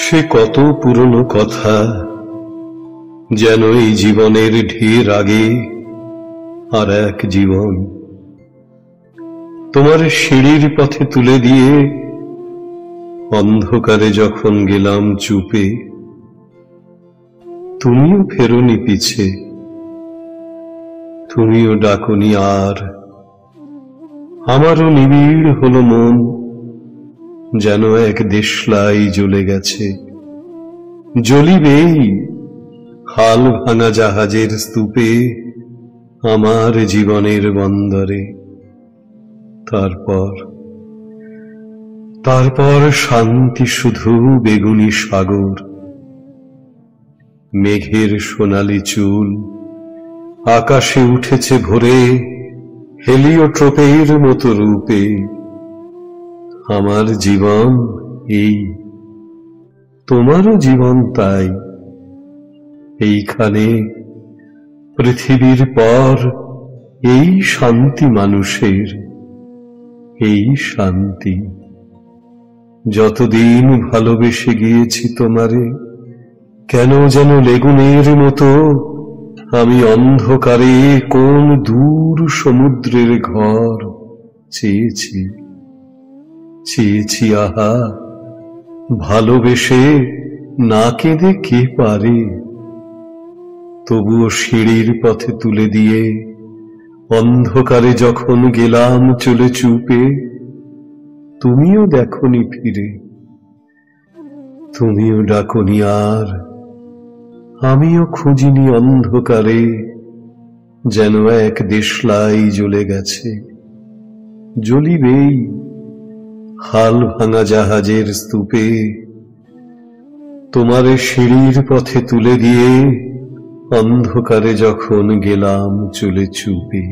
সে কত পুরনো কথা, যেন এই জীবনের ঢের আগে আর এক জীবন। তোমার সিঁড়ির পথে তুলে দিয়ে অন্ধকারে যখন গেলাম চুপে, তুমিও ফেরোনি পিছে, তুমিও ডাকনি আর। আমারও নিবিড় হলো মন, যেন এক দেশলাই জ্বলে গেছে, জ্বলিবেই হাল ভাঙা জাহাজের স্তূপে আমার জীবনের বন্দরে। তারপর শান্তি শুধু বেগুনি সাগর, মেঘের সোনালি চুল আকাশে উঠেছে ভোরে হেলিওট্রোপের মতো রূপে। আমার জীবন এই, তোমারও জীবন তাই। এইখানে পৃথিবীর পর এই শান্তি মানুষের, এই শান্তি। যতদিন ভালোবেসে গিয়েছি তোমারে, কেন যেন লেগুনের মতো আমি অন্ধকারে কোন দূর সমুদ্রের ঘর চেয়েছি। আহা, ভালোবেসে না কেঁদে কে পারে? তবুও সিঁড়ির পথে তুলে দিয়ে অন্ধকারে যখন গেলাম চলে চুপে, তুমিও দেখনি ফিরে, তুমিও ডাকনি আর। আমিও খুঁজিনি অন্ধকারে, যেন এক দেশলাই জ্বলে গেছে, জ্বলিবেই হাল ভাঙা জাহাজের স্তূপে। তোমারে সিঁড়ির পথে তুলে দিয়ে অন্ধকারে যখন গেলাম চলে চুপে।